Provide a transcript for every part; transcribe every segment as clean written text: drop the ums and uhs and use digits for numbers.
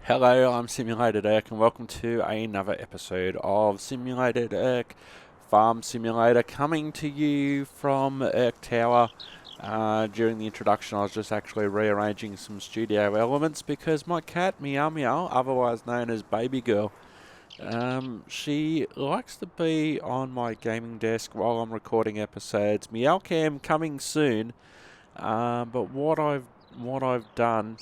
Hello, I'm Simulated Irk and welcome to another episode of Simulated Irk Farm Simulator, coming to you from Irk Tower. During the introduction I was just actually rearranging some studio elements because my cat Meow Meow, otherwise known as Baby Girl, she likes to be on my gaming desk while I'm recording episodes. Meow Cam coming soon, but what I've done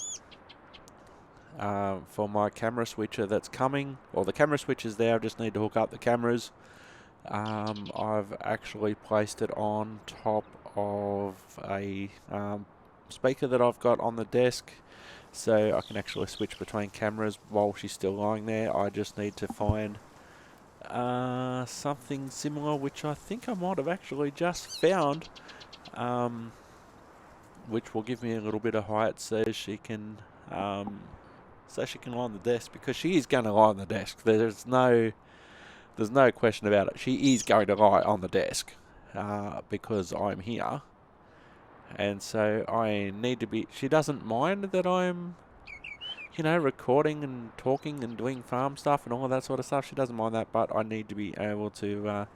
for my camera switcher that's coming, or the camera switch is there, I just need to hook up the cameras. I've actually placed it on top of a speaker that I've got on the desk, so I can actually switch between cameras while she's still lying there. I just need to find something similar, which I think I might have actually just found, which will give me a little bit of height so she can lie on the desk, because she is going to lie on the desk. There's no question about it. She is going to lie on the desk because I'm here, and so I need to be. She doesn't mind that I'm, recording and talking and doing farm stuff and all of that sort of stuff. She doesn't mind that, but I need to be able to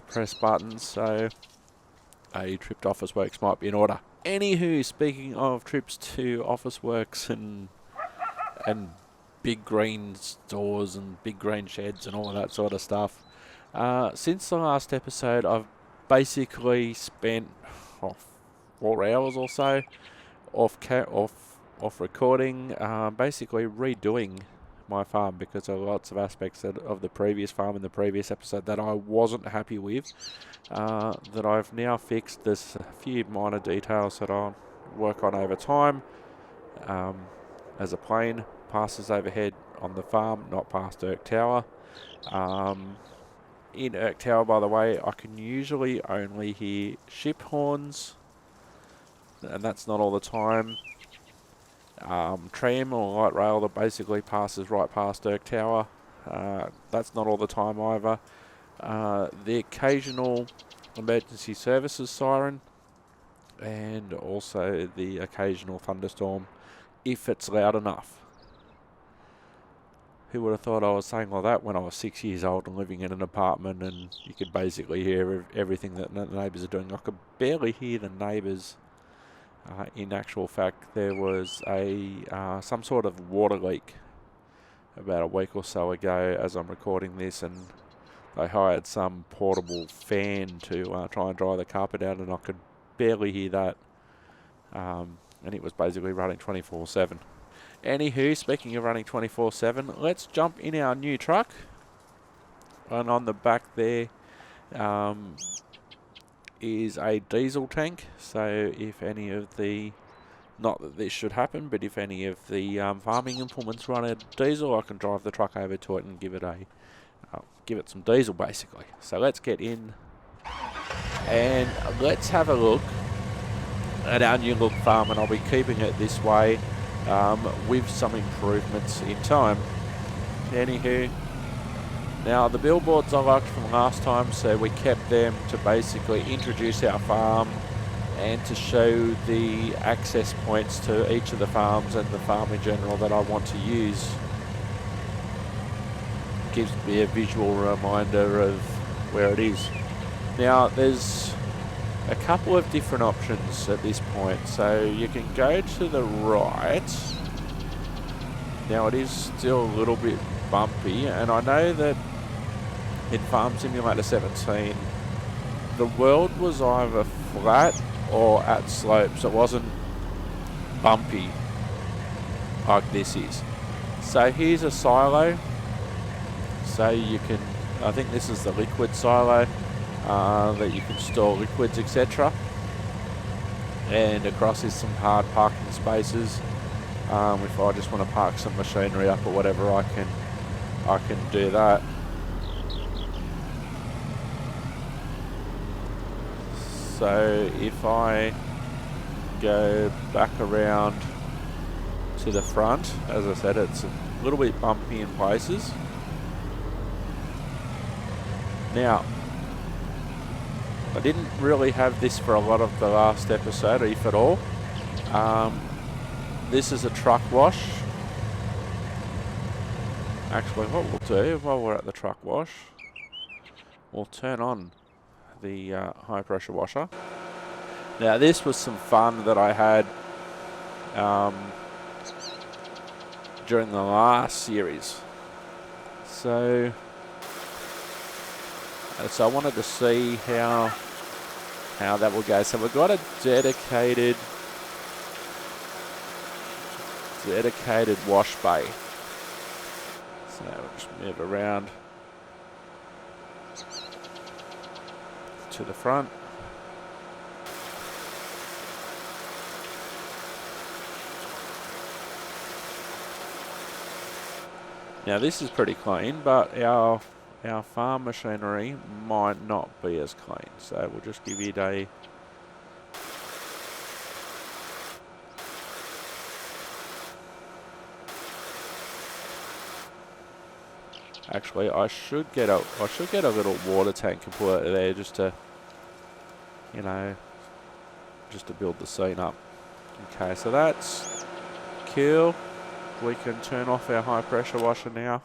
press buttons. So a trip to Officeworks might be in order. Anywho, speaking of trips to Officeworks and big green stores and big green sheds and all of that sort of stuff, since the last episode I've basically spent 4 hours or so off recording, basically redoing my farm, because there are lots of aspects of the previous farm in the previous episode that I wasn't happy with, that I've now fixed. There's a few minor details that I'll work on over time, as a plane passes overhead on the farm, not past Irk Tower. In Irk Tower, by the way, I can usually only hear ship horns, and that's not all the time. Tram or light rail that basically passes right past Irk Tower, that's not all the time either. The occasional emergency services siren, and also the occasional thunderstorm if it's loud enough. Who would have thought I was saying all that when I was 6 years old and living in an apartment, and you could basically hear everything that the neighbours are doing. I could barely hear the neighbours. In actual fact, there was some sort of water leak about a week or so ago as I'm recording this, and they hired some portable fan to try and dry the carpet out, and I could barely hear that. And it was basically running 24/7. Anywho, speaking of running 24/7, let's jump in our new truck. And on the back there is a diesel tank. So if any of the, not that this should happen, but if any of the farming implements run out of diesel, I can drive the truck over to it and give it some diesel basically. So let's get in and let's have a look at our new look farm, and I'll be keeping it this way with some improvements in time. Anywho, now the billboards I liked from last time, so we kept them to basically introduce our farm and to show the access points to each of the farms and the farm in general that I want to use. Gives me a visual reminder of where it is. Now there's a couple of different options at this point. So you can go to the right. Now it is still a little bit bumpy, and I know that in Farm Simulator 17 the world was either flat or at slopes. It wasn't bumpy like this is. So here's a silo. So you can, I think this is the liquid silo, that you can store liquids, etc. And across is some hard parking spaces. If I just want to park some machinery up or whatever, I can do that. So if I go back around to the front, as I said, it's a little bit bumpy in places. Now, I didn't really have this for a lot of the last episode, if at all. This is a truck wash. Actually, what we'll do while we're at the truck wash, we'll turn on the high pressure washer. Now this was some fun that I had during the last series. So I wanted to see how that will go. So we've got a dedicated wash bay. So we'll just move around to the front. Now this is pretty clean, but our farm machinery might not be as clean. So we'll just give it a Actually, I should get a little water tank and put it there just to, just to build the scene up. Okay, so that's cool. We can turn off our high pressure washer now,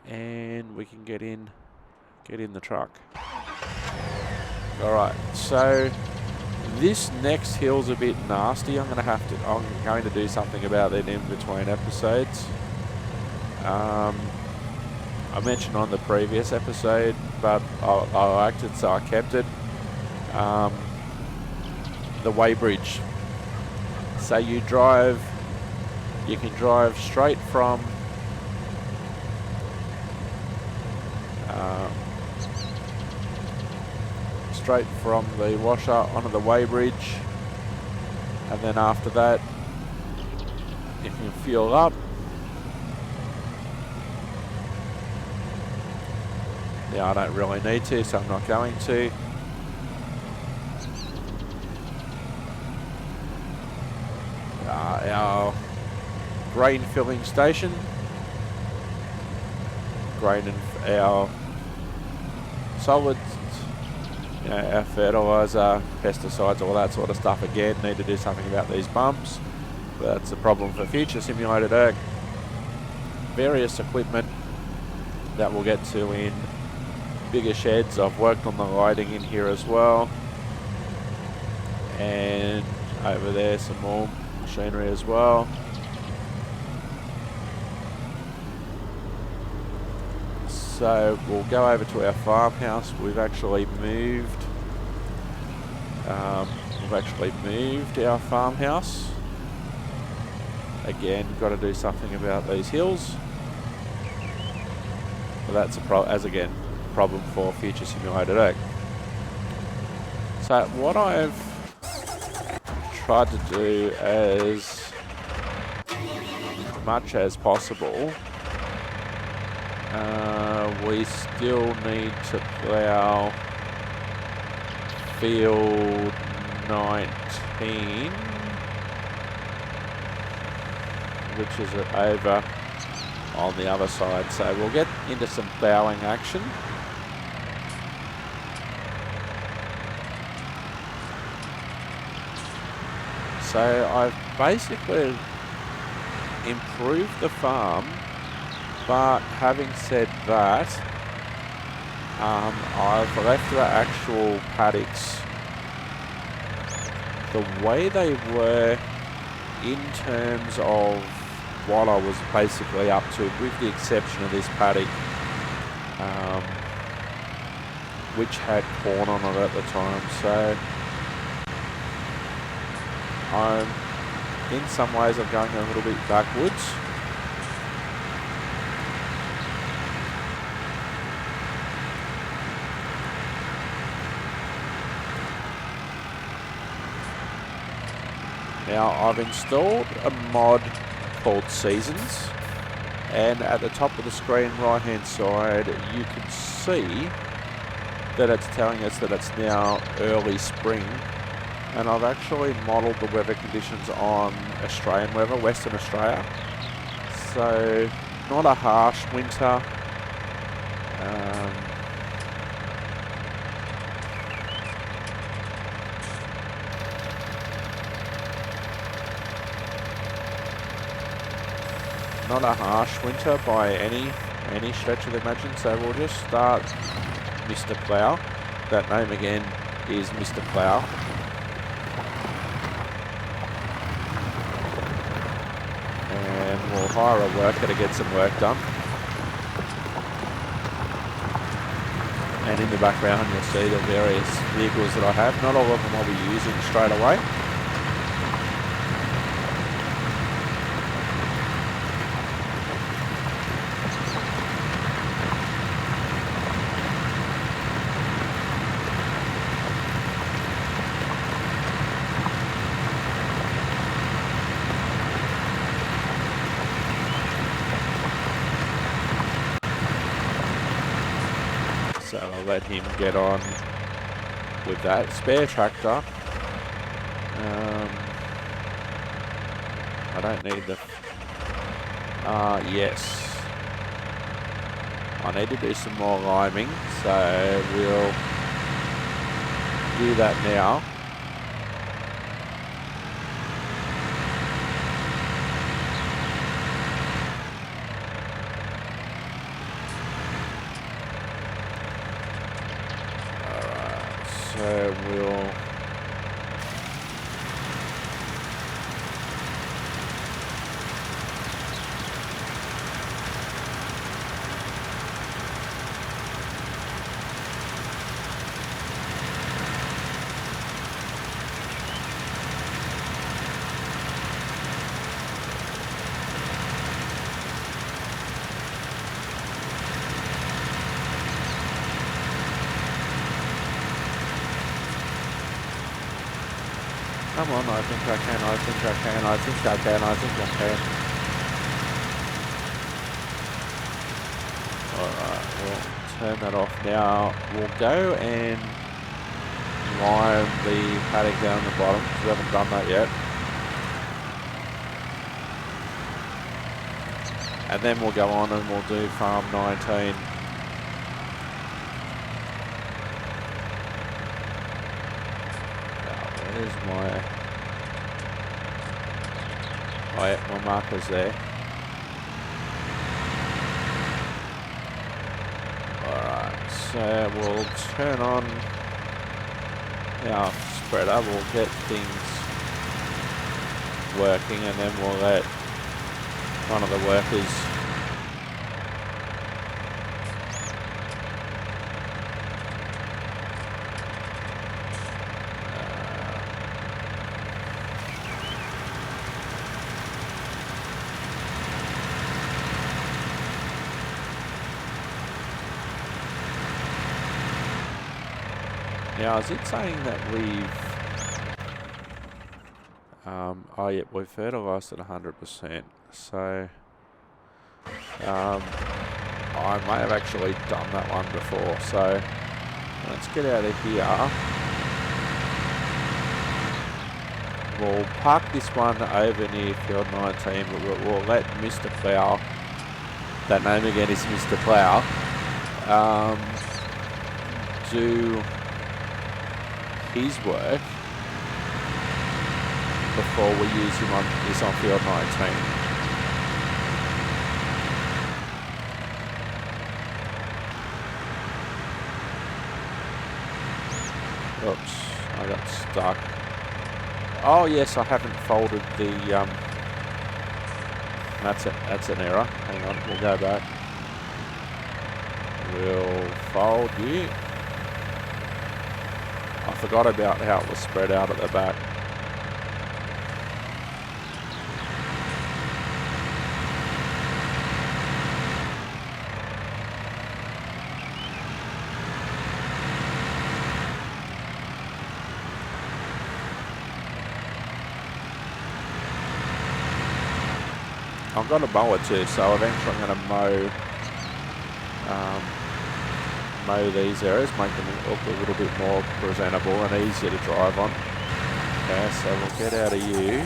and we can get in the truck. All right, so this next hill's a bit nasty. I'm going to do something about it in between episodes. I mentioned on the previous episode, but I liked it, so I kept it. The weighbridge. So you can drive straight from the washer onto the weighbridge, and then after that you can fuel up. Now I don't really need to, so I'm not going to. Our grain filling station. Grain and our solids, our fertiliser, pesticides, all that sort of stuff. Again, need to do something about these bumps. That's a problem for future simulated Earth. Various equipment that we'll get to in bigger sheds. I've worked on the lighting in here as well, and over there some more machinery as well. So we'll go over to our farmhouse. We've actually moved our farmhouse. Again, got to do something about these hills. But that's a problem for future simulated Earth. So what I've tried to do as much as possible, we still need to plough field 19, which is over on the other side. So we'll get into some ploughing action. So I've basically improved the farm, but having said that, I've left the actual paddocks the way they were in terms of what I was basically up to, with the exception of this paddock, which had corn on it at the time. So in some ways I'm going a little bit backwards. Now I've installed a mod called Seasons, and at the top of the screen right hand side you can see that it's telling us that it's now early spring, and I've actually modelled the weather conditions on Australian weather, Western Australia. So not a harsh winter, not a harsh winter by any stretch of the imagination. So we'll just start Mr. Plough. That name again is Mr. Plough. And we'll hire a worker to get some work done. And in the background you'll see the various vehicles that I have. Not all of them I'll be using straight away. So I'll let him get on with that. Spare tractor. I don't need the... yes. I need to do some more liming, so we'll do that now. So we'll come on, I think I can, I think I can, I think I can, I think I can. Alright, we'll turn that off now. We'll go and lime the paddock down the bottom, because we haven't done that yet. And then we'll go on and we'll do farm 19. Where's my... oh yeah, my marker's there. Alright, so we'll turn on our spreader, we'll get things working, and then we'll let one of the workers now, is it saying that we've... oh yeah, we've fertilised at 100%. So... I may have actually done that one before. So, let's get out of here. We'll park this one over near field 19, but we'll let Mr. Plough, that name again is Mr. Plough, do his work before we use him on this on field 19. Oops, I got stuck. Oh yes, I haven't folded the that's an error. Hang on, we'll go back. We'll fold you. I forgot about how it was spread out at the back. I've got a mower too, so eventually I'm going to mow these areas, make them look a little bit more presentable and easier to drive on. Okay, so we'll get out of you.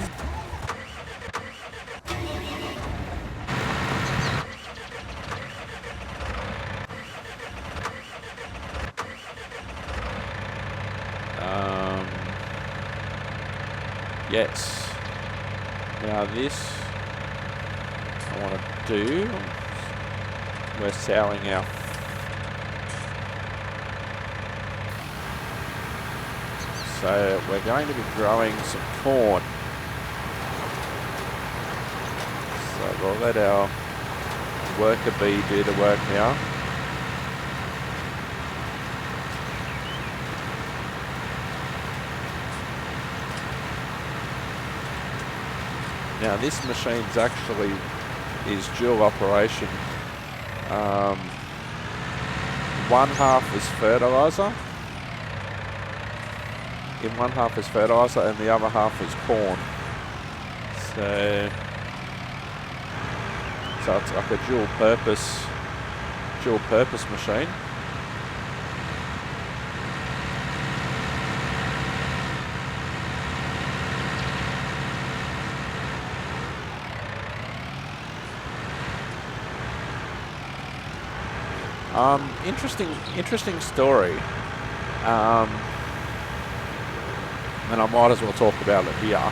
Yes. Now this, I want to do, we're sowing our... So we're going to be growing some corn. So we'll let our worker bee do the work now. Now this machine's actually is dual operation. One half is fertilizer. In one half is fertilizer and the other half is corn. So it's like a dual purpose machine. Interesting story. And I might as well talk about it here.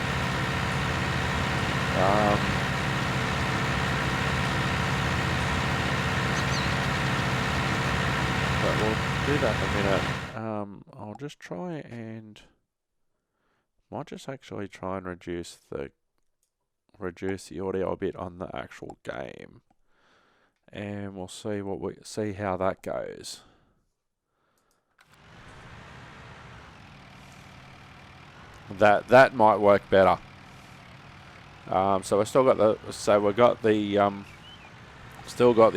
But we'll do that in a minute. I'll just try and might just actually try and reduce the audio a bit on the actual game, and we'll see how that goes. That might work better. So we still got the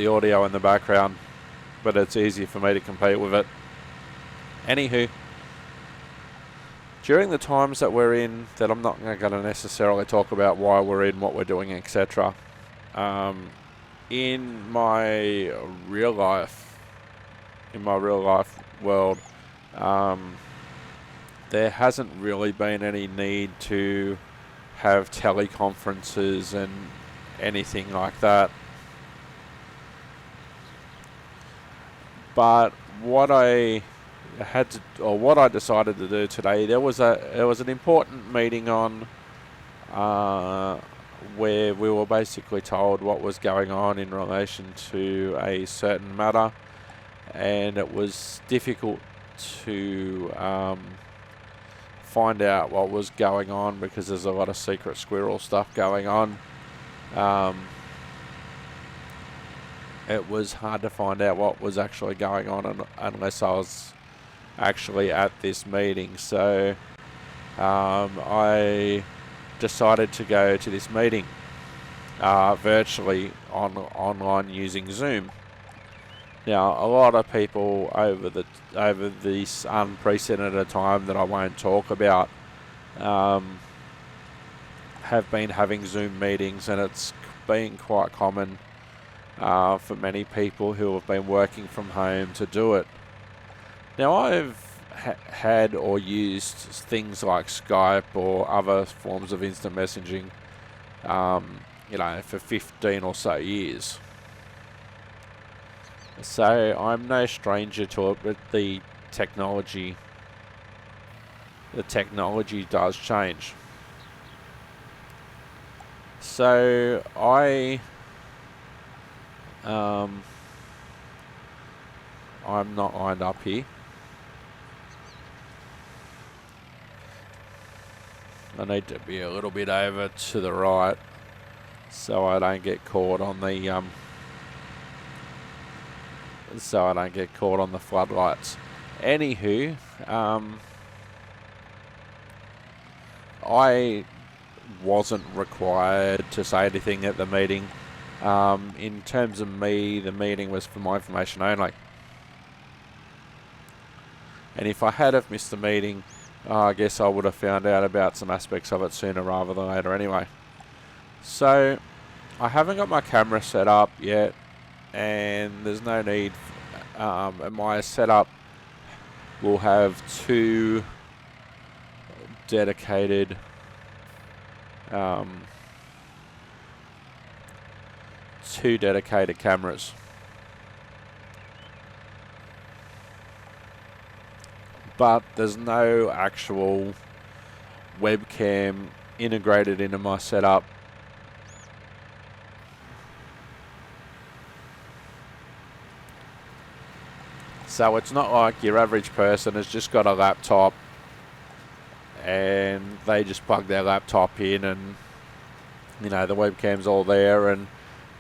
audio in the background, but it's easier for me to compete with it. Anywho, during the times that we're in, that I'm not going to necessarily talk about why we're in, what we're doing, etc. In my real life world, there hasn't really been any need to have teleconferences and anything like that. But what I decided to do today, there was an important meeting on where we were basically told what was going on in relation to a certain matter, and it was difficult to find out what was going on because there's a lot of secret squirrel stuff going on. It was hard to find out what was actually going on unless I was actually at this meeting. So I decided to go to this meeting virtually online using Zoom. Now, a lot of people over this unprecedented time that I won't talk about have been having Zoom meetings, and it's been quite common for many people who have been working from home to do it. Now, I've had or used things like Skype or other forms of instant messaging, for 15 or so years. So I'm no stranger to it, but the technology does change. So I'm not lined up here. I need to be a little bit over to the right so I don't get caught on the floodlights. Anywho, I wasn't required to say anything at the meeting. In terms of me, the meeting was for my information only. And if I had have missed the meeting, I guess I would have found out about some aspects of it sooner rather than later anyway. So I haven't got my camera set up yet, and there's no need. My setup will have two dedicated cameras. But there's no actual webcam integrated into my setup. So it's not like your average person has just got a laptop and they just plug their laptop in and, you know, the webcam's all there and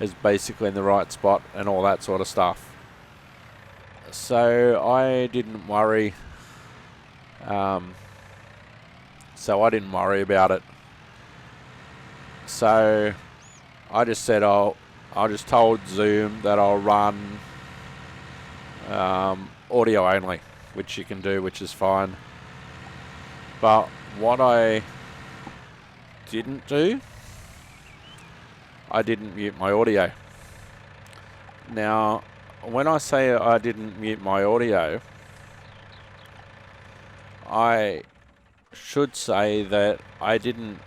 is basically in the right spot and all that sort of stuff. So I didn't worry. I didn't worry about it. So I just said I just told Zoom that I'll run audio only, which you can do, which is fine. But what I didn't do, I didn't mute my audio. Now, when I say I didn't mute my audio, I should say that I didn't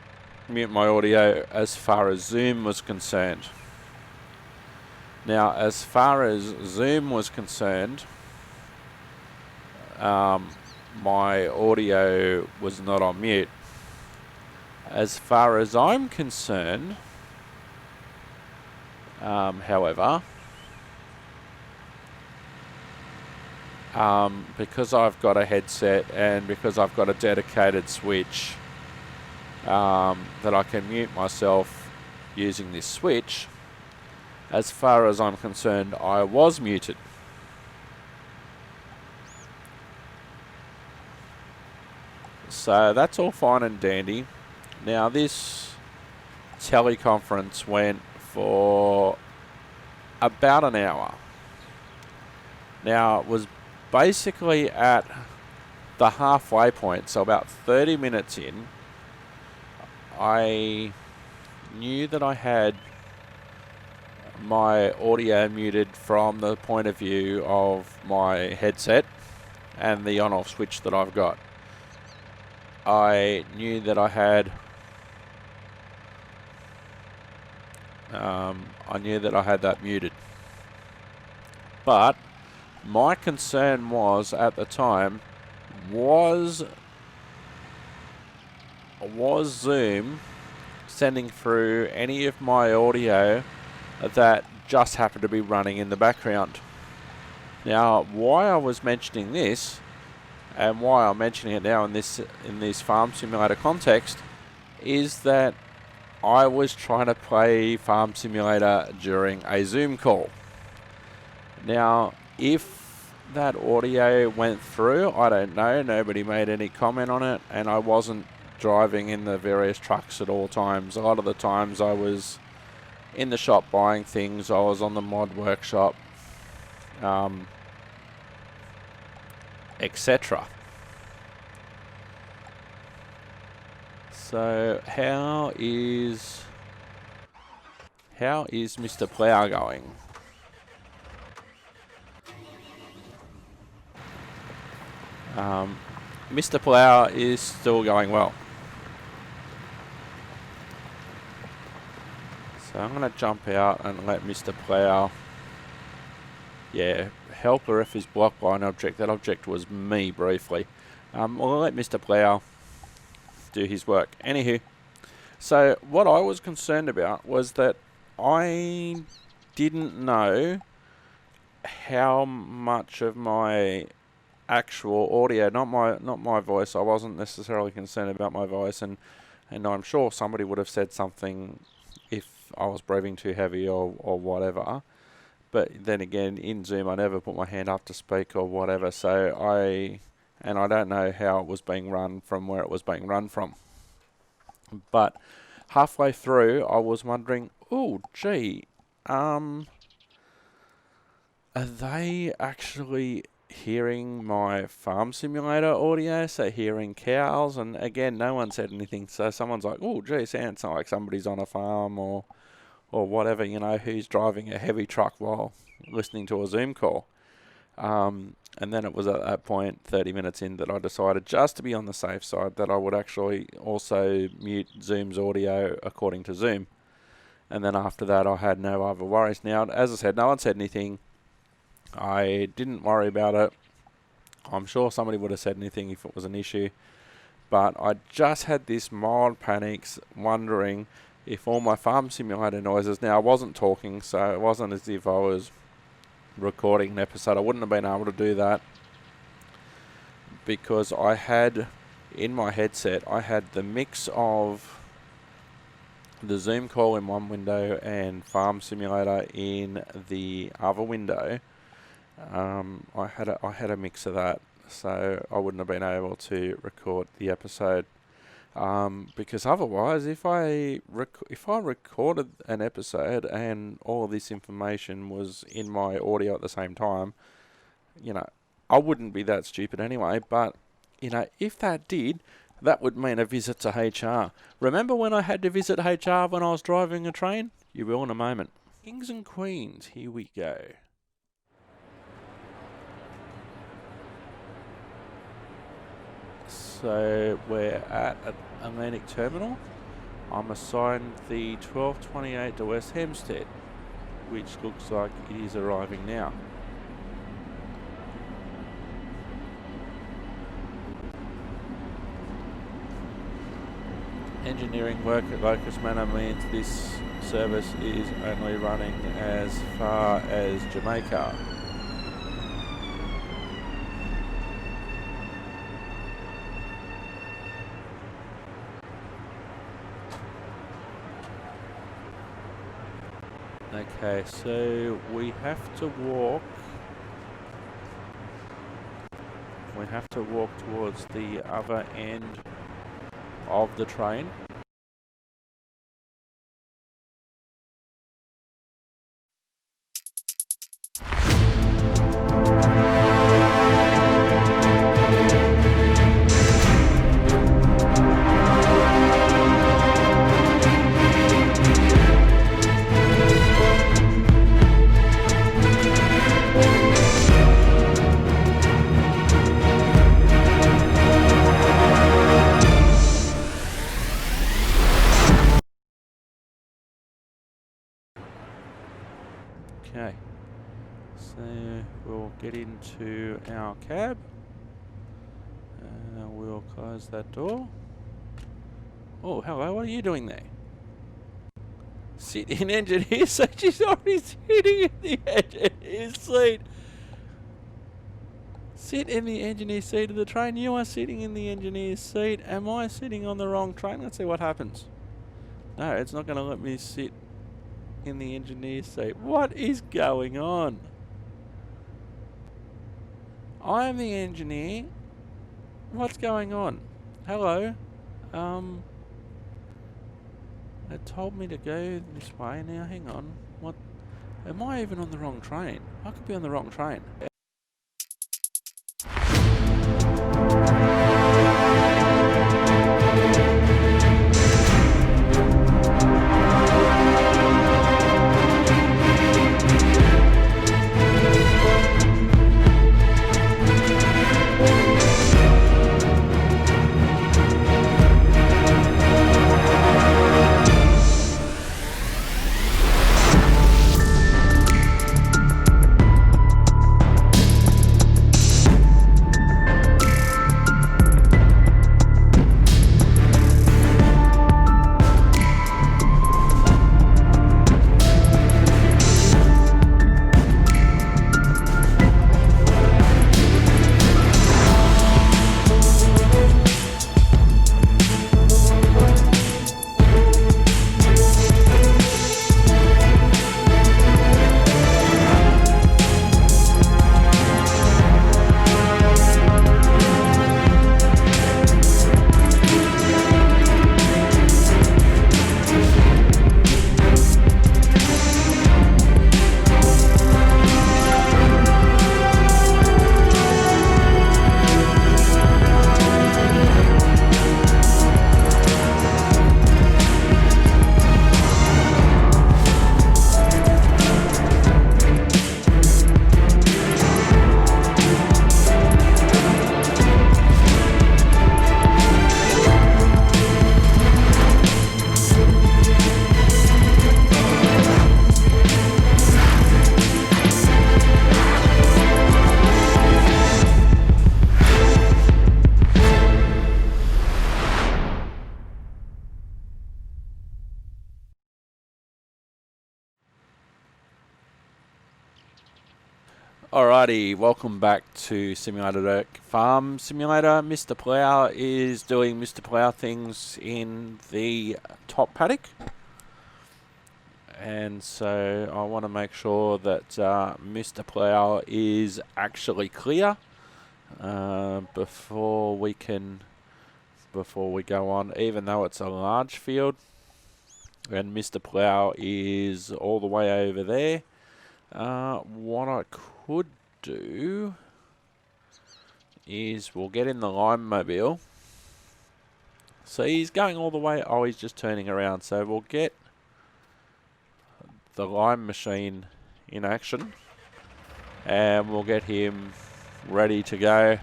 mute my audio as far as Zoom was concerned. Now, as far as Zoom was concerned, my audio was not on mute. As far as I'm concerned, however, because I've got a headset and because I've got a dedicated switch that I can mute myself using this switch, as far as I'm concerned, I was muted. So that's all fine and dandy. Now this teleconference went for about an hour. Now it was basically at the halfway point, so about 30 minutes in, I knew that I had my audio muted from the point of view of my headset and the on-off switch that I've got. I knew that I had that muted. But my concern was at the time, was Zoom sending through any of my audio that just happened to be running in the background. Now, why I was mentioning this and why I'm mentioning it now in this Farm Simulator context is that I was trying to play Farm Simulator during a Zoom call. Now, if that audio went through, I don't know. Nobody made any comment on it, and I wasn't driving in the various trucks at all times. A lot of the times I was in the shop buying things. I was on the mod workshop, etc. So how is Mr. Plough going? Mr. Plough is still going well. So I'm going to jump out and let Mr. Plough, helper if his blockline object, that object was me briefly. I'll let Mr. Plough do his work. Anywho, so what I was concerned about was that I didn't know how much of my actual audio, not my voice. I wasn't necessarily concerned about my voice, and I'm sure somebody would have said something if I was breathing too heavy or whatever. But then again, in Zoom, I never put my hand up to speak or whatever. So I don't know how it was being run from where it was being run from. But halfway through, I was wondering, oh, gee, are they actually hearing my Farm Simulator audio? So hearing cows, and again, no one said anything. So someone's like, oh, gee, sounds like somebody's on a farm or whatever, who's driving a heavy truck while listening to a Zoom call. And then it was at that point, 30 minutes in, that I decided, just to be on the safe side, that I would actually also mute Zoom's audio according to Zoom. And then after that, I had no other worries. Now, as I said, no one said anything. I didn't worry about it. I'm sure somebody would have said anything if it was an issue. But I just had this mild panic, wondering if all my Farm Simulator noises... Now, I wasn't talking, so it wasn't as if I was, recording an episode. I wouldn't have been able to do that because I had in my headset, I had the mix of the Zoom call in one window and Farm Simulator in the other window. I had a mix of that, so I wouldn't have been able to record the episode. Because otherwise, if I recorded an episode and all of this information was in my audio at the same time, I wouldn't be that stupid anyway. But if that did, that would mean a visit to HR. Remember when I had to visit HR when I was driving a train? You will in a moment. Kings and Queens, here we go. So we're at Atlantic Terminal. I'm assigned the 1228 to West Hempstead, which looks like it is arriving now. Engineering work at Locust Manor means this service is only running as far as Jamaica. Okay, so we have to walk. We have to walk towards the other end of the train. Okay, so we'll get into our cab. We'll close that door. Oh, hello, what are you doing there? Sit in engineer seat. She's already sitting in the engineer seat. Sit in the engineer seat of the train. You are sitting in the engineer's seat. Am I sitting on the wrong train? Let's see what happens. No, it's not going to let me sit in the engineer's seat. What is going on? I am the engineer. What's going on? Hello. It told me to go this way. Now hang on. What? Am I even on the wrong train? I could be on the wrong train. Alrighty, welcome back to Simulated Oak Farm Simulator. Mr. Plough is doing Mr. Plough things in the top paddock. And so I want to make sure that Mr. Plough is actually clear before we go on, even though it's a large field. And Mr. Plough is all the way over there. What I could do is we'll get in the lime mobile. So he's going all the way. Oh, he's just turning around. So we'll get the lime machine in action and we'll get him ready to go.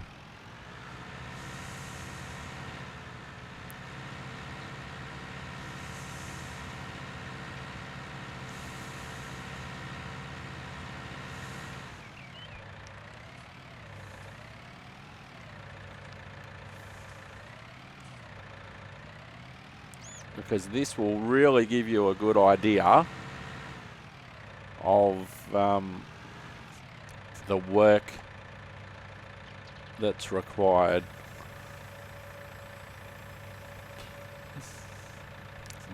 Because this will really give you a good idea of the work that's required.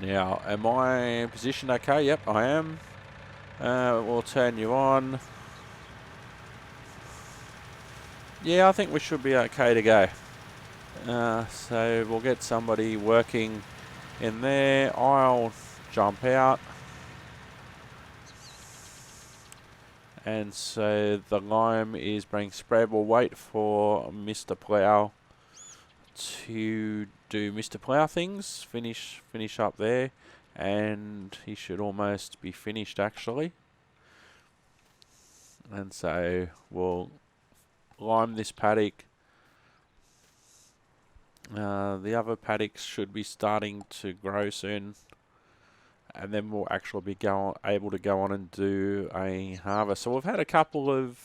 Now, am I positioned okay? Yep, I am. We'll turn you on. Yeah, I think we should be okay to go. So we'll get somebody working in there. I'll jump out. And so the lime is being spread. We'll wait for Mr. Plough to do Mr. Plough things. Finish up there. And he should almost be finished actually. And so we'll lime this paddock. The other paddocks should be starting to grow soon. And then we'll actually be able to go on and do a harvest. So we've had a couple of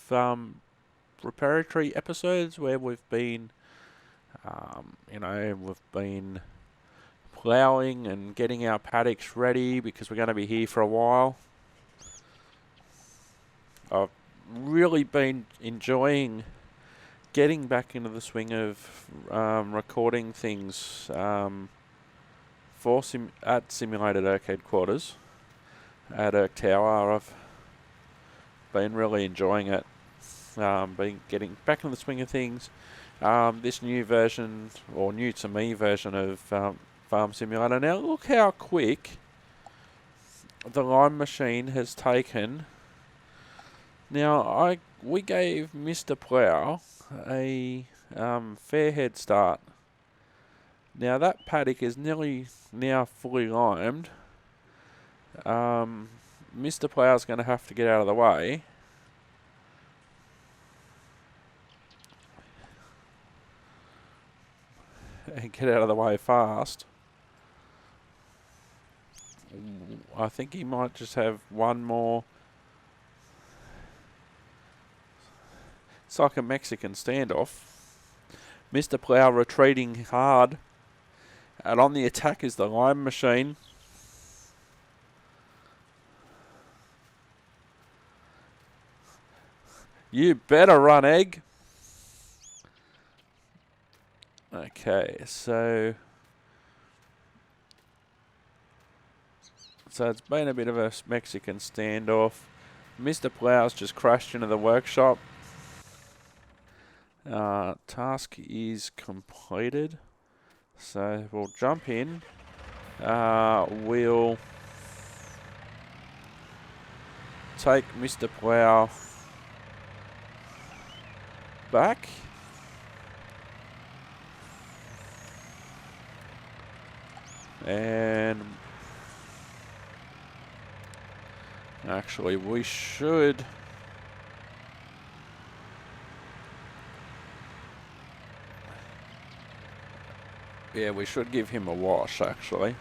preparatory episodes where we've been, we've been ploughing and getting our paddocks ready because we're going to be here for a while. I've really been enjoying getting back into the swing of recording things at Simulated Oak headquarters at Oak Tower. I've been really enjoying it. Been getting back into the swing of things. This new version, or new to me version of Farm Simulator. Now look how quick the lime machine has taken. Now we gave Mr. Plough a fair head start. Now that paddock is nearly now fully limed. Mr. Plough's going to have to get out of the way. And get out of the way fast. I think he might just have one more. It's like a Mexican standoff. Mr. Plough retreating hard. And on the attack is the lime machine. You better run, Egg. Okay, so it's been a bit of a Mexican standoff. Mr. Plough's just crashed into the workshop. Task is completed. So we'll jump in. We'll take Mr. Plough back. And actually we should we should give him a wash actually.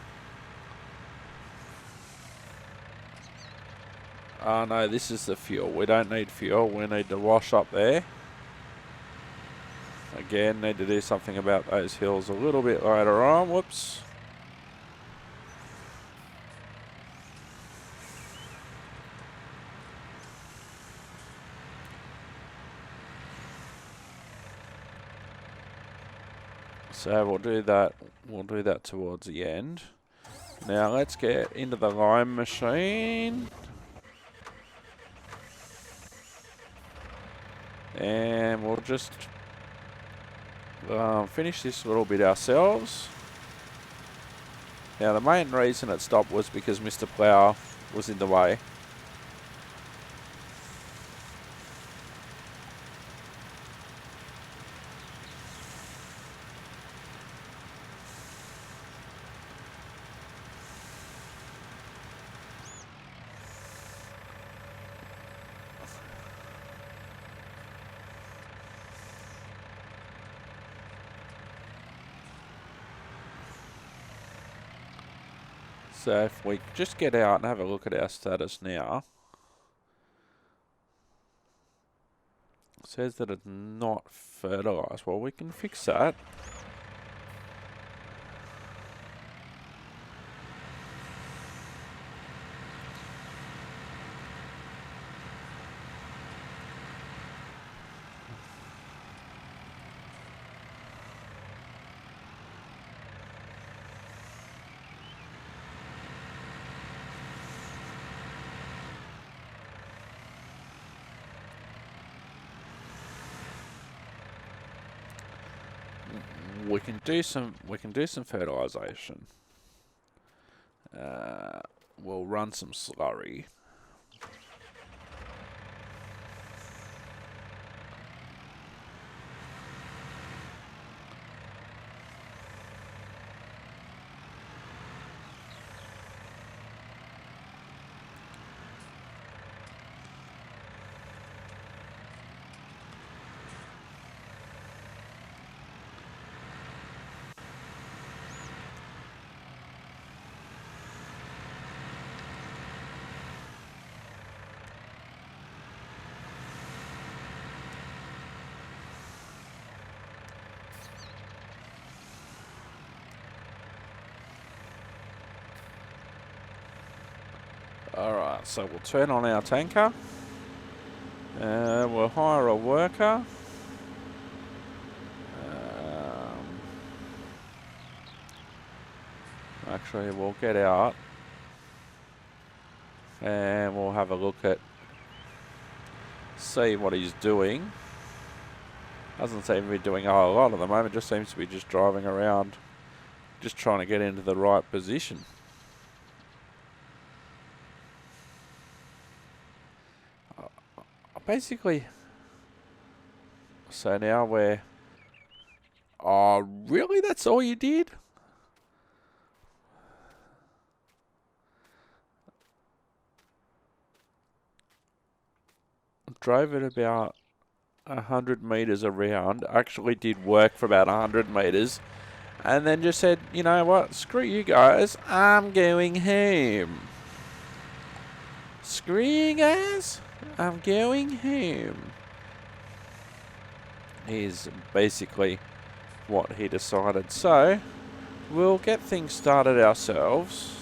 Oh no, this is the fuel. We don't need fuel, we need to wash up there. Again, need to do something about those hills a little bit later on. Whoops. So we'll do that. We'll do that towards the end. Now let's get into the lime machine. And we'll just finish this little bit ourselves. Now the main reason it stopped was because Mr. Plough was in the way. So if we just get out and have a look at our status now. It says that it's not fertilised. Well, we can fix that. We can do some fertilisation. We'll run some slurry. Alright, so we'll turn on our tanker. We'll hire a worker. Actually, we'll get out and we'll have a look at, see what he's doing. Doesn't seem to be doing a whole lot at the moment, just seems to be just driving around, just trying to get into the right position. Basically, so now we're, oh really, that's all you did? Drove it about 100 meters around, actually did work for about 100 meters, and then just said, you know what, screw you guys, I'm going home. Screw you guys, I'm going home. Is basically what he decided. So we'll get things started ourselves,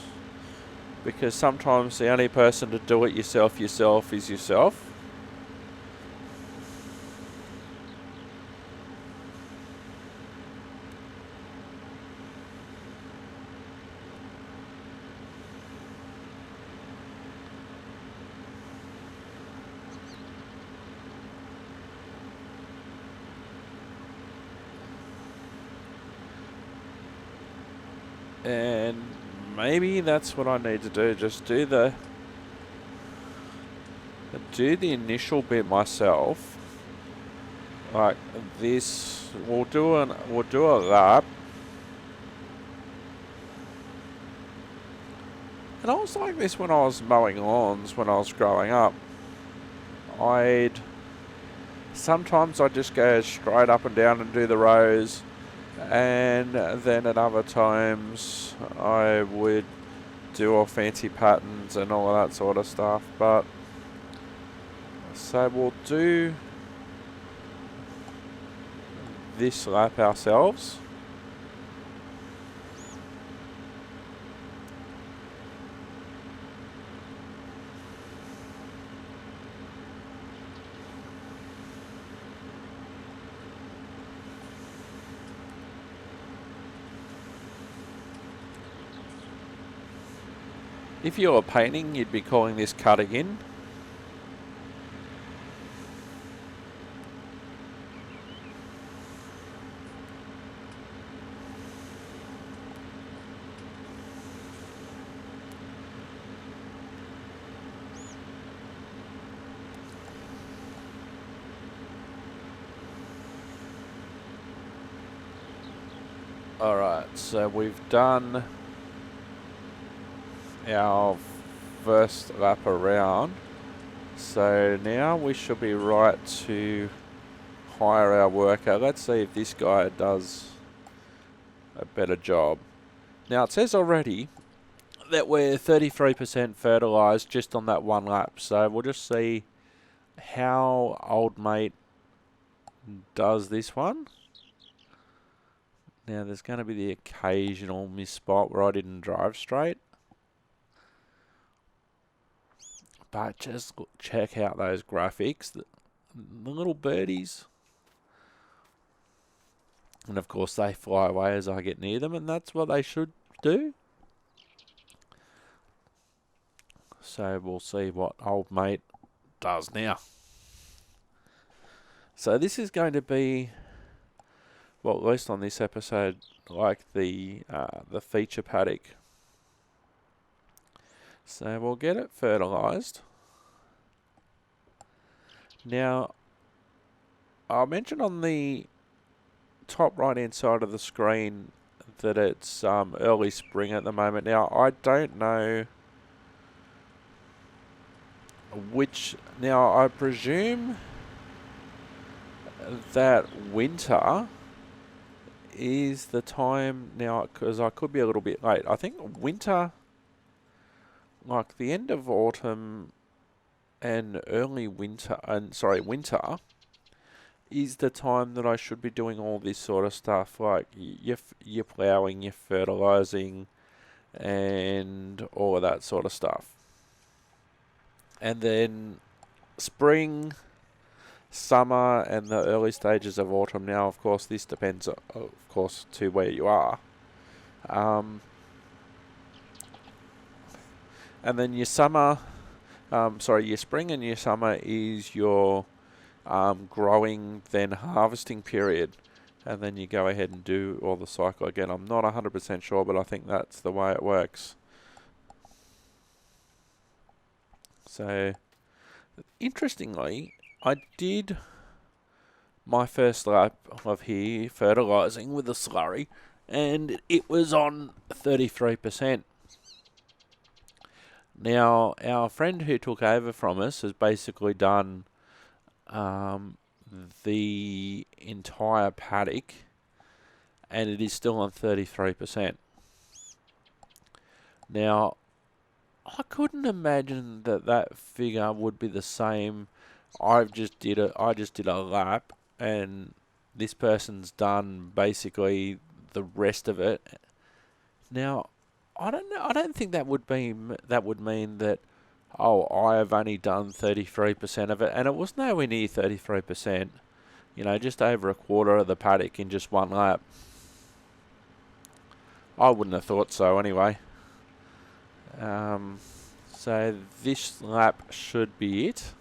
because sometimes the only person to do it yourself is yourself. And maybe that's what I need to do. Just do the initial bit myself. Like this. We'll do a lap. And I was like this when I was mowing lawns when I was growing up. Sometimes I'd just go straight up and down and do the rows. And then at other times I would do all fancy patterns and all of that sort of stuff. But so we'll do this lap ourselves. If you were painting, you'd be calling this cutting in. Alright, so we've done our first lap around. So now we should be right to hire our worker. Let's see if this guy does a better job. Now it says already that we're 33% fertilised just on that one lap. So we'll just see how old mate does this one. Now there's going to be the occasional miss spot where I didn't drive straight. But just check out those graphics, the little birdies. And of course they fly away as I get near them, and that's what they should do. So we'll see what old mate does now. So this is going to be, well, at least on this episode, like the feature paddock. So we'll get it fertilised. Now, I'll mention on the top right hand side of the screen that it's early spring at the moment. Now, I don't know which, now I presume that winter is the time now, because I could be a little bit late. I think winter, like the end of autumn and early winter, winter is the time that I should be doing all this sort of stuff, like your ploughing, your fertilising, and all of that sort of stuff. And then spring, summer, and the early stages of autumn. Now, of course, this depends, of course, to where you are. And then your summer, your spring and your summer is your growing, then harvesting period. And then you go ahead and do all the cycle again. I'm not 100% sure, but I think that's the way it works. So, interestingly, I did my first lap of here fertilising with a slurry, and it was on 33%. Now, our friend who took over from us has basically done the entire paddock, and it is still on 33%. Now, I couldn't imagine that figure would be the same. I just did a lap, and this person's done basically the rest of it. Now, I don't know. I don't think that would mean that, oh, I have only done 33% of it, and it was nowhere near 33%. You know, just over a quarter of the paddock in just one lap. I wouldn't have thought so anyway. So this lap should be it.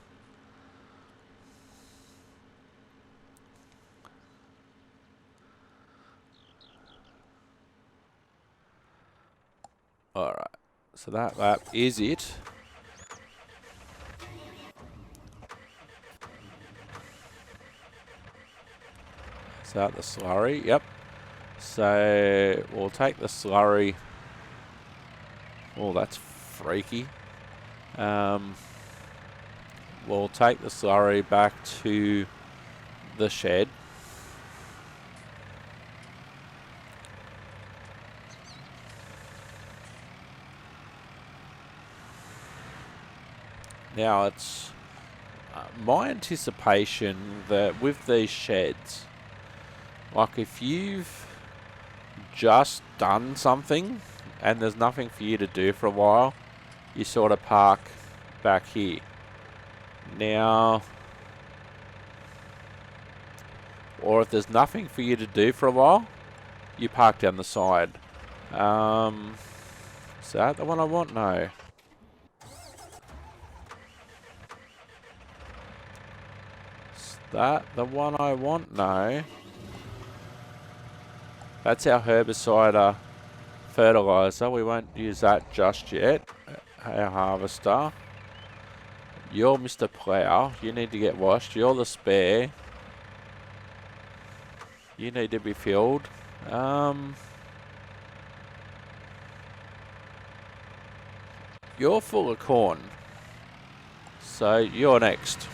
Alright, so that lap is it. Is that the slurry? Yep. So we'll take the slurry. Oh, that's freaky. We'll take the slurry back to the shed. Now, it's my anticipation that with these sheds, like if you've just done something and there's nothing for you to do for a while, you sort of park back here. Now, or if there's nothing for you to do for a while, you park down the side. Is that the one I want? No. that the one I want? No. That's our herbicide fertilizer. We won't use that just yet. Our harvester. You're Mr. Plough. You need to get washed. You're the spare. You need to be filled. You're full of corn. So you're next.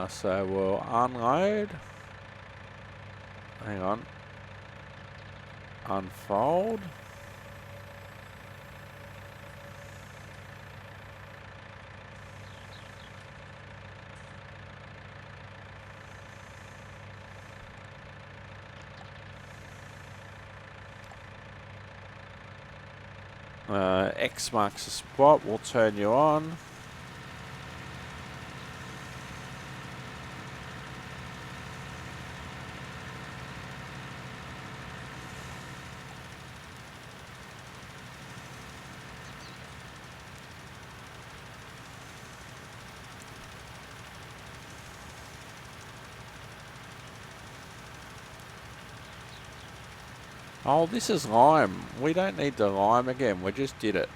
So we'll unload. Hang on. Unfold. X marks the spot. We'll turn you on. Oh, this is lime. We don't need the lime again. We just did it.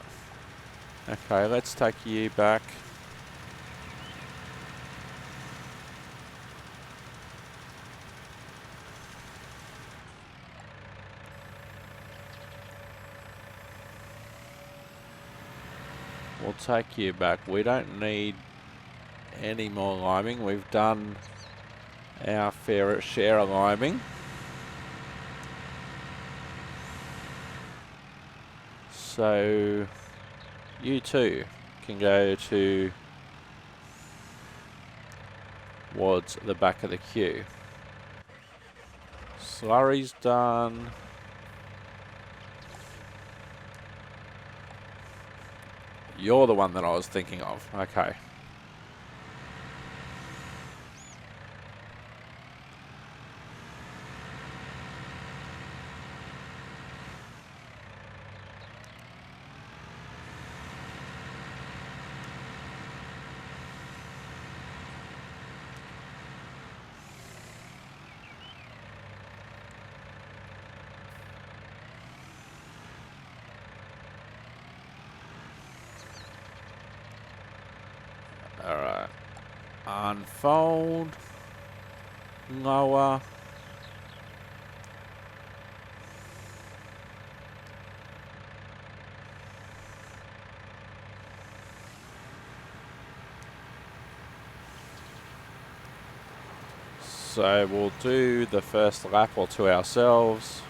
Okay, let's take you back. We'll take you back. We don't need any more liming. We've done our fair share of liming. So you too can go towards the back of the queue. Slurry's done. You're the one that I was thinking of. Okay. Alright. Unfold. Lower. So we'll do the first lap or two ourselves.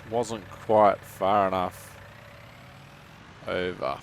Wasn't quite far enough over.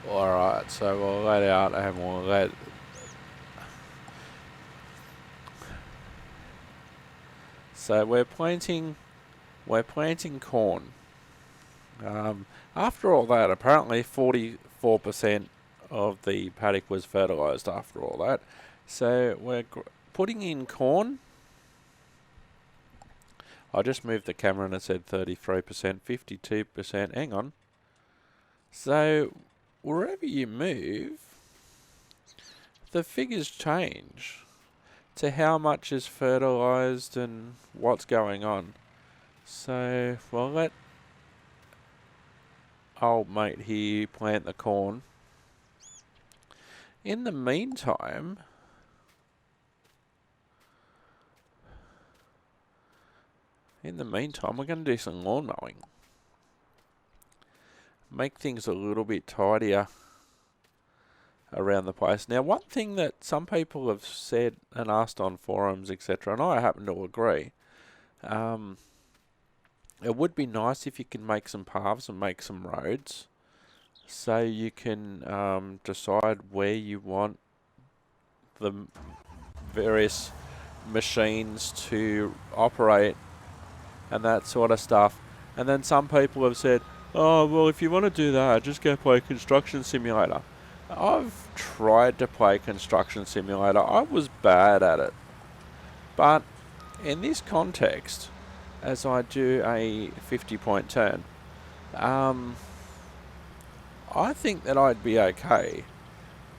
Alright, so we'll let out and we'll let... So we're planting corn. After all that, apparently 44% of the paddock was fertilised after all that. So we're putting in corn. I just moved the camera and it said 33%, 52%. Hang on. So wherever you move, the figures change to how much is fertilised and what's going on. So we'll let old mate here plant the corn. In the meantime, we're going to do some lawn mowing. Make things a little bit tidier around the place. Now, one thing that some people have said and asked on forums, etc., and I happen to agree, it would be nice if you can make some paths and make some roads, so you can decide where you want the various machines to operate and that sort of stuff. And then some people have said, oh, well, if you want to do that, just go play Construction Simulator. I've tried to play Construction Simulator. I was bad at it. But in this context, as I do a 50-point turn, I think that I'd be okay.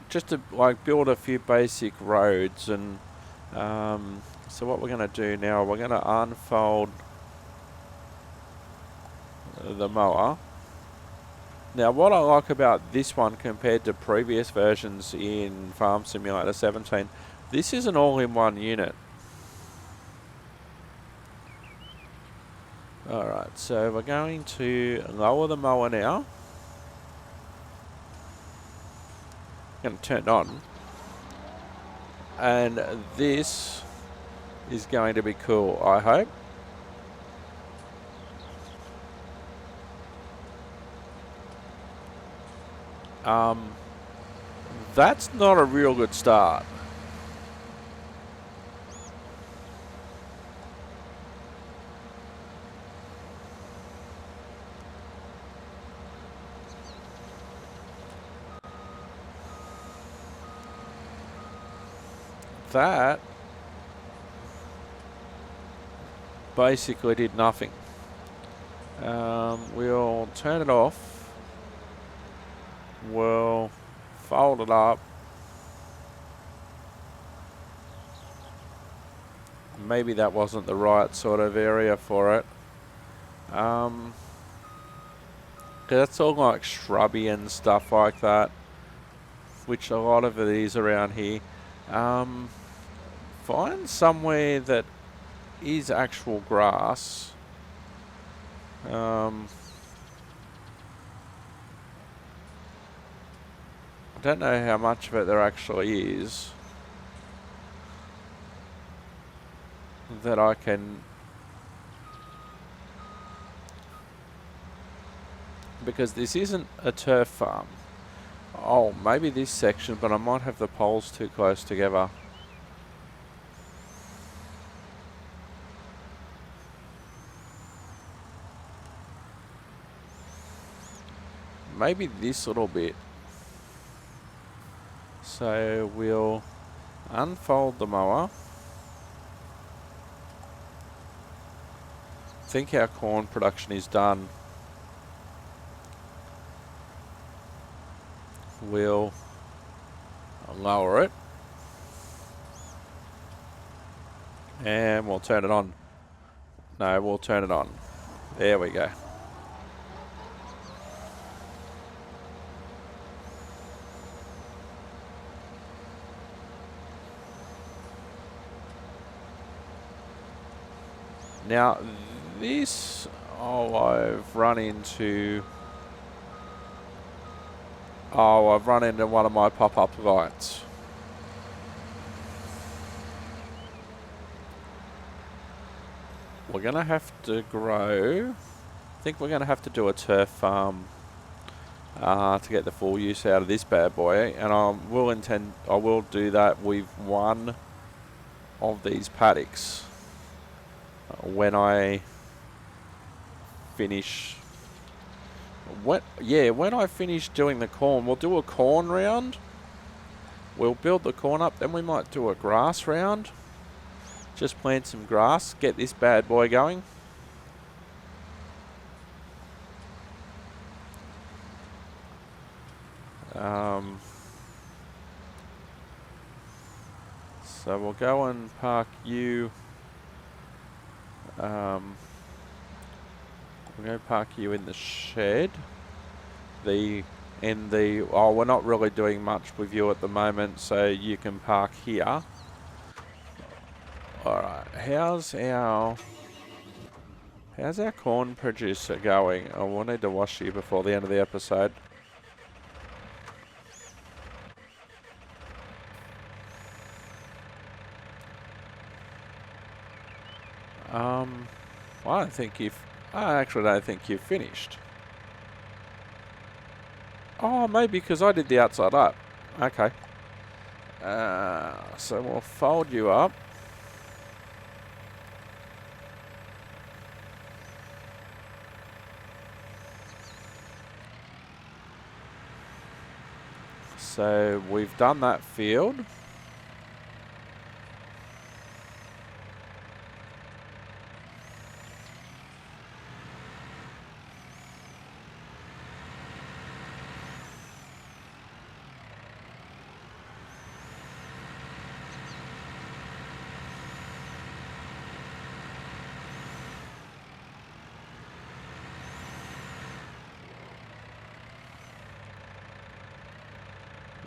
Just to like build a few basic roads. And so what we're going to do now, we're going to unfold the mower. Now, what I like about this one compared to previous versions in Farm Simulator 17, this is an all-in-one unit. Alright, so we're going to lower the mower now. I'm going to turn it on. And this is going to be cool, I hope. That's not a real good start. That basically did nothing. We'll turn it off. We'll fold it up. Maybe that wasn't the right sort of area for it. That's all like shrubby and stuff like that, which a lot of these around here. Find somewhere that is actual grass. I don't know how much of it there actually is that I can, because this isn't a turf farm. Oh, maybe this section, but I might have the poles too close together. Maybe this little bit. So we'll unfold the mower. Think our corn production is done. We'll lower it. And we'll turn it on. No, we'll turn it on. There we go. Now, this, I've run into one of my pop-up lights. We're going to have to grow. I think we're going to have to do a turf farm to get the full use out of this bad boy, and I will do that with one of these paddocks when I finish. When I finish doing the corn, we'll do a corn round. We'll build the corn up, then we might do a grass round. Just plant some grass, get this bad boy going. So we'll go and park you. We'll go park you in the shed. We're not really doing much with you at the moment, so you can park here. Alright, how's our corn producer going? I will need to wash you before the end of the episode. I actually don't think you've finished. Oh, maybe because I did the outside up. Okay. So we'll fold you up. So we've done that field.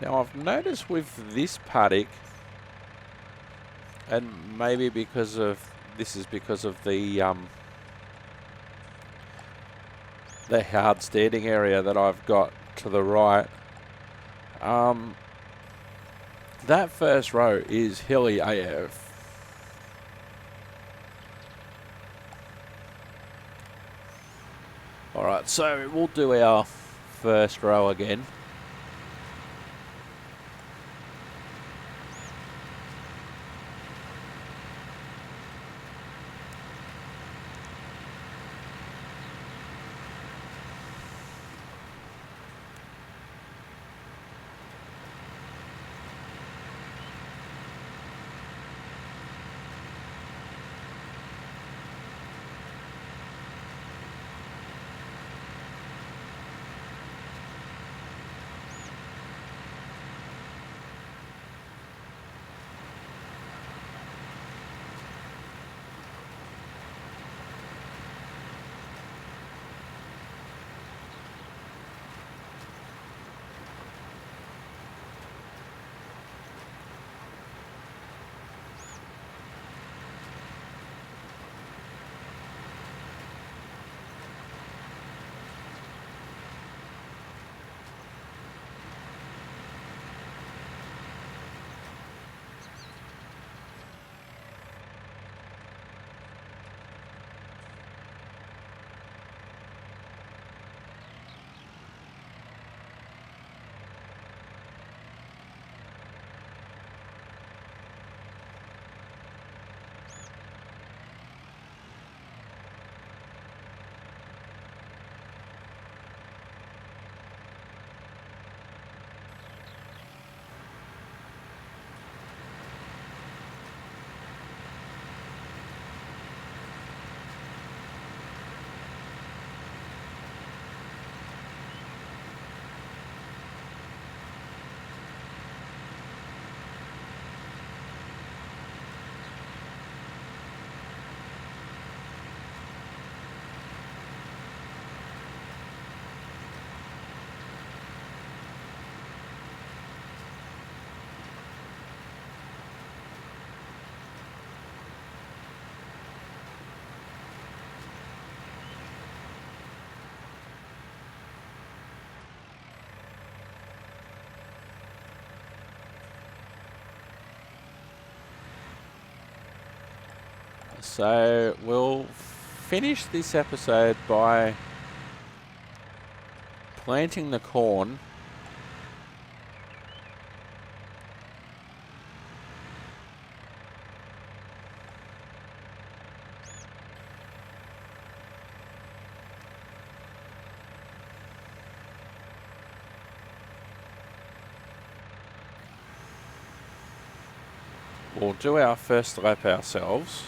Now I've noticed with this paddock, and maybe because of the hard standing area that I've got to the right, that first row is hilly AF. Alright, so we'll do our first row again. So we'll finish this episode by planting the corn. We'll do our first lap ourselves.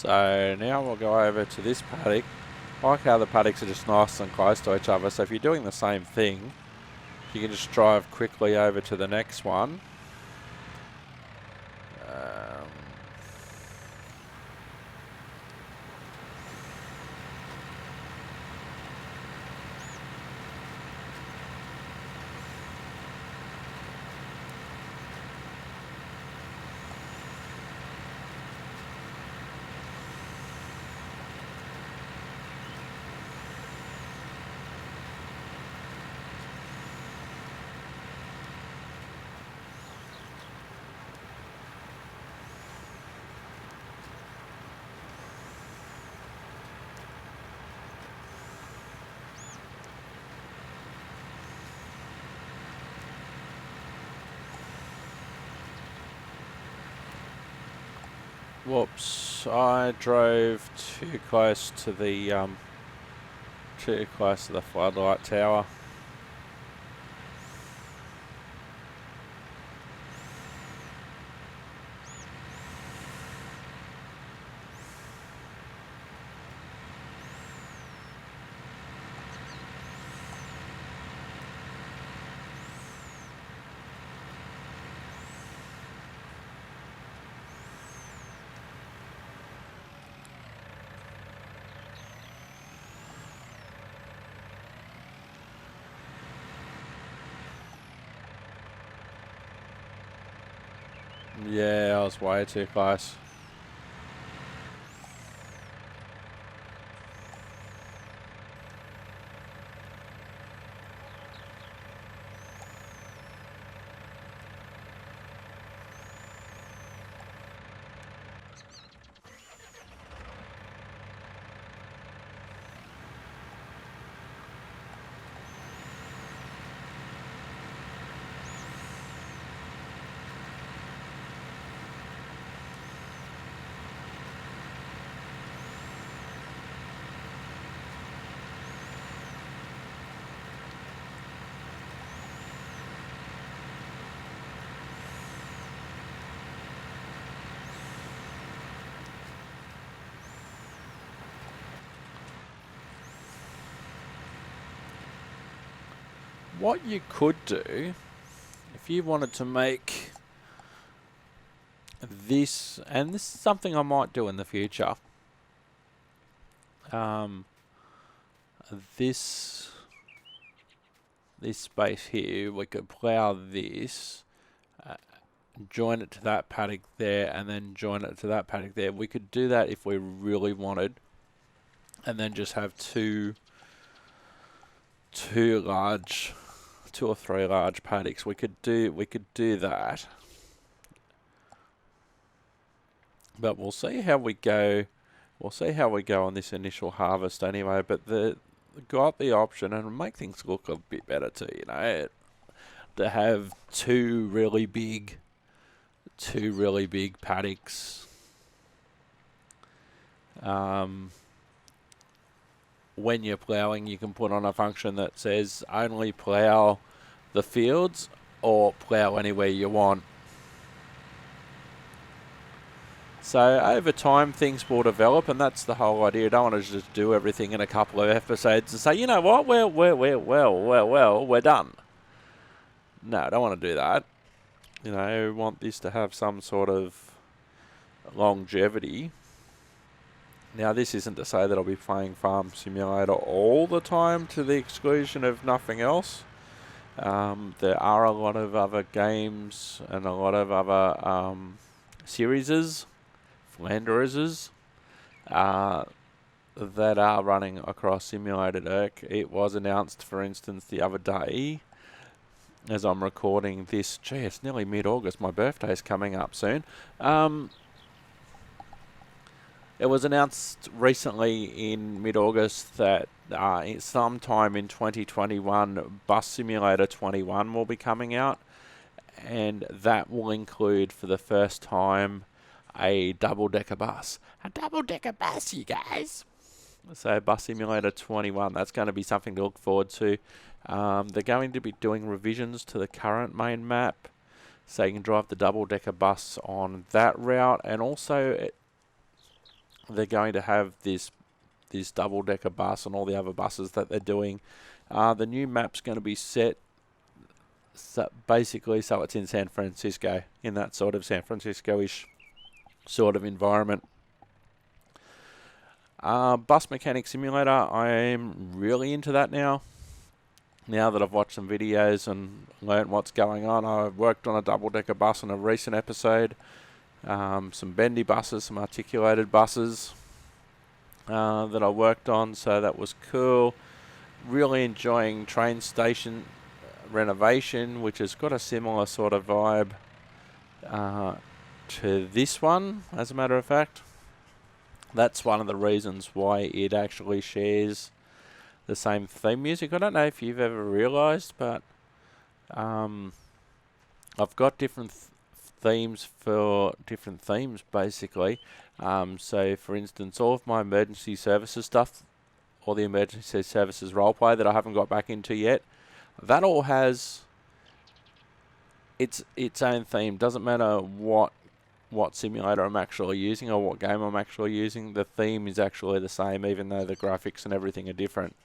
So now we'll go over to this paddock. I like how the paddocks are just nice and close to each other. So if you're doing the same thing, you can just drive quickly over to the next one. Whoops! I drove too close to the floodlight tower. Yeah, I was way too close. What you could do, if you wanted to make this, and this is something I might do in the future, this space here, we could plough this, join it to that paddock there, and then join it to that paddock there. We could do that if we really wanted, and then just have two or three large paddocks. We could do that, but we'll see how we go. We'll see how we go on this initial harvest anyway. But got the option and make things look a bit better too. You know, to have two really big paddocks. When you're ploughing, you can put on a function that says only plough the fields or plough anywhere you want. So over time, things will develop, and that's the whole idea. You don't want to just do everything in a couple of episodes and say, you know what, we're done. No, I don't want to do that. You know, I want this to have some sort of longevity. Now, this isn't to say that I'll be playing Farm Simulator all the time to the exclusion of nothing else. There are a lot of other games and a lot of other series, Flanderers, that are running across Simulated Irk. It was announced, for instance, the other day, as I'm recording this, gee, it's nearly mid-August, my birthday's coming up soon. It was announced recently in mid-August that sometime in 2021, Bus Simulator 21 will be coming out, and that will include, for the first time, a double-decker bus. A double-decker bus, you guys! So Bus Simulator 21, that's going to be something to look forward to. They're going to be doing revisions to the current main map, so you can drive the double-decker bus on that route, and also they're going to have this double-decker bus and all the other buses that they're doing. The new map's going to be set basically so it's in San Francisco, in that sort of San Francisco-ish sort of environment. Bus Mechanic Simulator, I'm really into that now. Now that I've watched some videos and learnt what's going on, I've worked on a double-decker bus in a recent episode. Some bendy buses, some articulated buses that I worked on, so that was cool. Really enjoying Train Station Renovation, which has got a similar sort of vibe to this one, as a matter of fact. That's one of the reasons why it actually shares the same theme music. I don't know if you've ever realised, but I've got different themes for different themes, basically. So, for instance, all of my emergency services stuff, or the emergency services roleplay that I haven't got back into yet, that all has its own theme. Doesn't matter what simulator I'm actually using or what game I'm actually using, the theme is actually the same, even though the graphics and everything are different.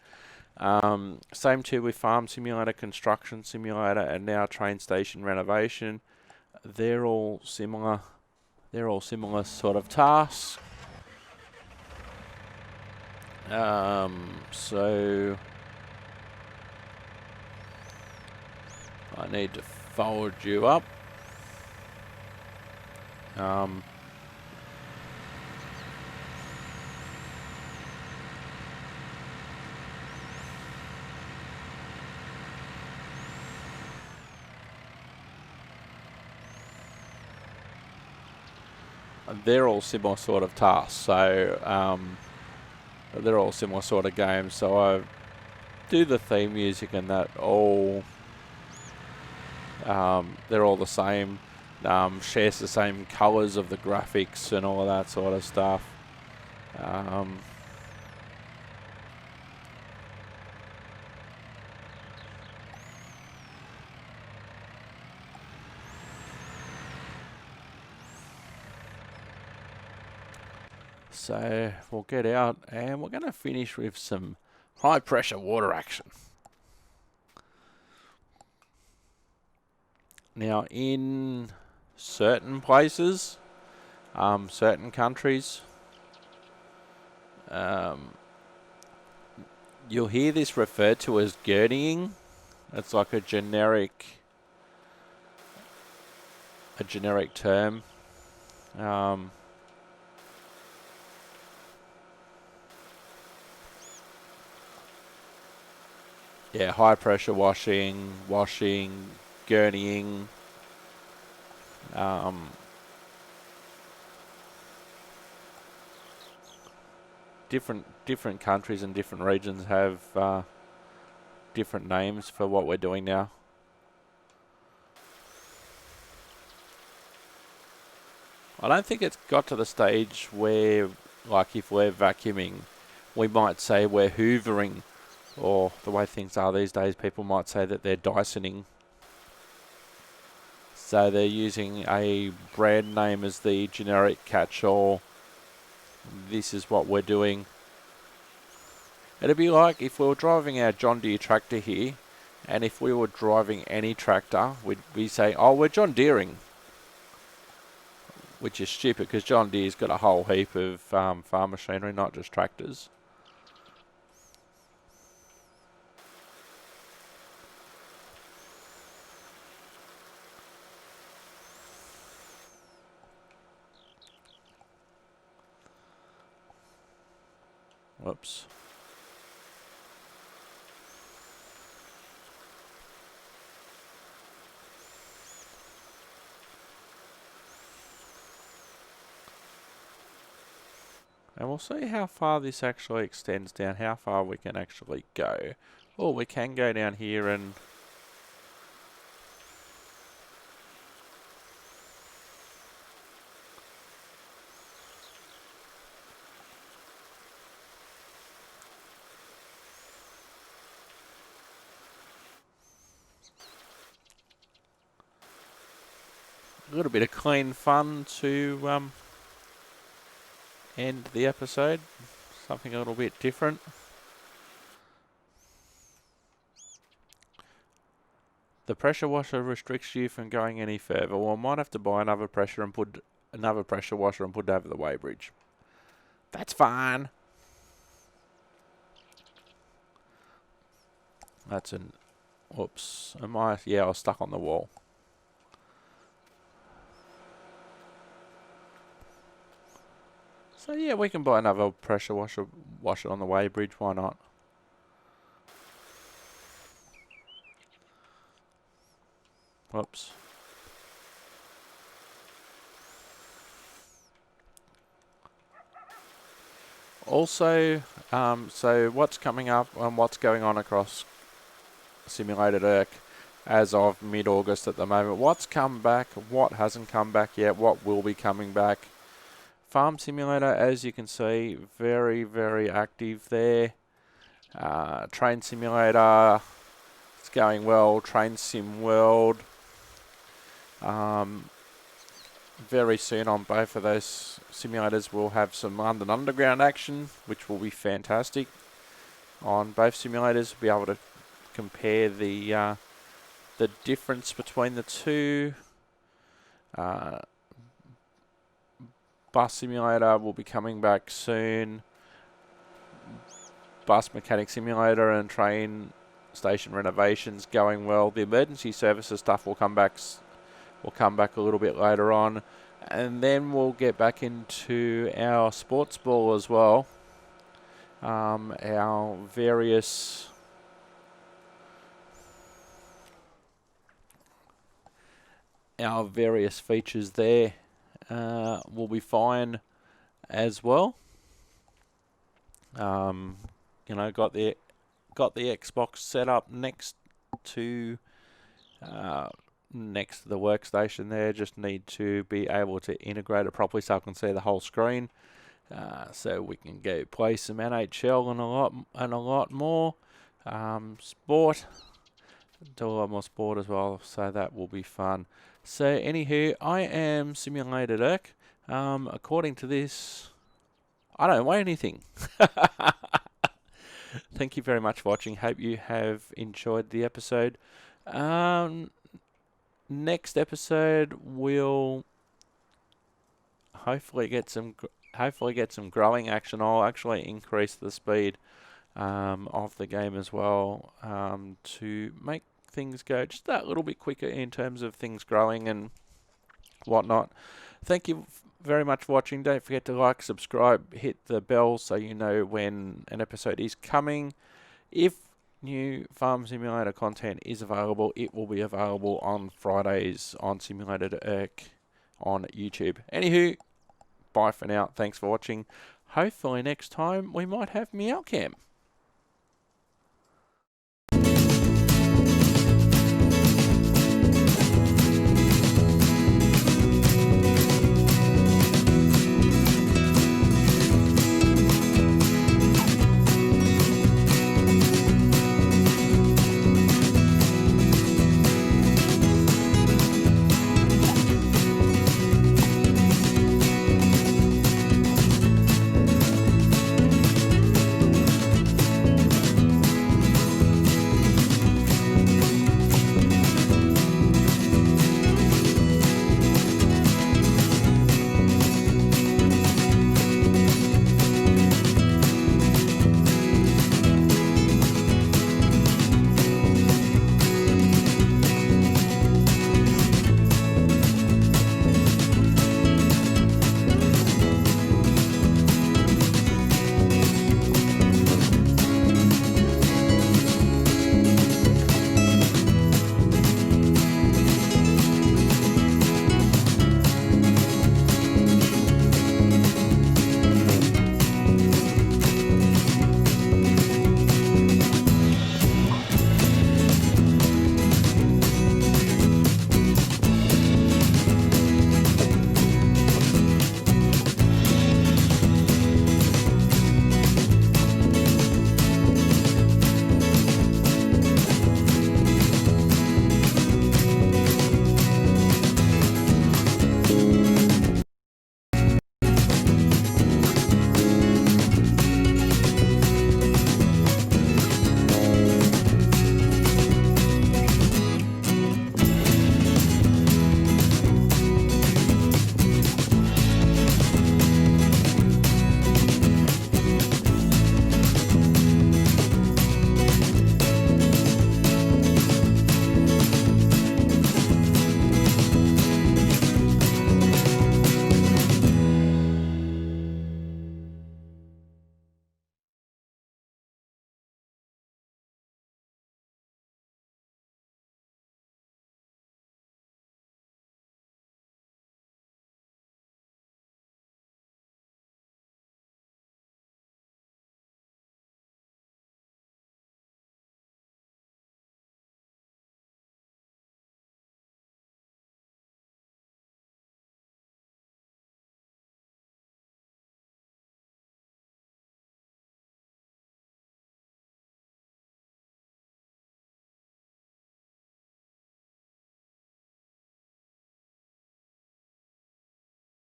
Same too with Farm Simulator, Construction Simulator, and now Train Station Renovation. They're all similar. They're all similar sort of tasks. So I need to fold you up. They're all similar sort of tasks, so they're all similar sort of games. So I do the theme music and that all. They're all the same. Shares the same colours of the graphics and all of that sort of stuff. So we'll get out and we're going to finish with some high pressure water action. Now in certain places, certain countries, you'll hear this referred to as gurneying. It's like a generic term. Yeah, high pressure washing, gurneying. Different countries and different regions have different names for what we're doing now. I don't think it's got to the stage where, like, if we're vacuuming, we might say we're hoovering, or the way things are these days, people might say that they're Dysoning. So they're using a brand name as the generic catch-all. This is what we're doing. It'd be like if we were driving our John Deere tractor here, and if we were driving any tractor, we'd say, oh, we're John Deering. Which is stupid, because John Deere's got a whole heap of farm machinery, not just tractors. Whoops. And we'll see how far this actually extends down, how far we can actually go. Oh, we can go down here and... a little bit of clean fun to end the episode. Something a little bit different. The pressure washer restricts you from going any further. Well, I might have to buy another pressure washer and put it over the weighbridge. That's fine. That's an... Oops. Yeah, I was stuck on the wall. So yeah, we can buy another pressure washer on the weighbridge. Why not? Whoops. Also, so what's coming up and what's going on across Simulated ERC as of mid-August at the moment? What's come back? What hasn't come back yet? What will be coming back? Farm Simulator, as you can see, very, very active there. Train Simulator, it's going well. Train Sim World. Very soon on both of those simulators we'll have some underground action, which will be fantastic. On both simulators, we'll be able to compare the difference between the two. Bus Simulator will be coming back soon. Bus Mechanic Simulator and train station renovations going well. The emergency services stuff will come back a little bit later on, And then we'll get back into our sports ball as well. Our various features there will be fine as well. You know, got the Xbox set up next to the workstation there. Just need to be able to integrate it properly so I can see the whole screen. So we can go play some NHL and a lot more. Sport, do a lot more sport as well. So that will be fun. So anywho, I am Simulated Irk. According to this, I don't weigh anything. Thank you very much for watching. Hope you have enjoyed the episode. Next episode we'll hopefully get some growing action. I'll actually increase the speed of the game as well to make things go just that little bit quicker in terms of things growing and whatnot. Thank you very much for watching. Don't forget to like, subscribe, hit the bell so you know when an episode is coming. If new Farm Simulator content is available, it will be available on Fridays on Simulated Irk on YouTube. Anywho, bye for now. Thanks for watching. Hopefully next time we might have Meow Cam.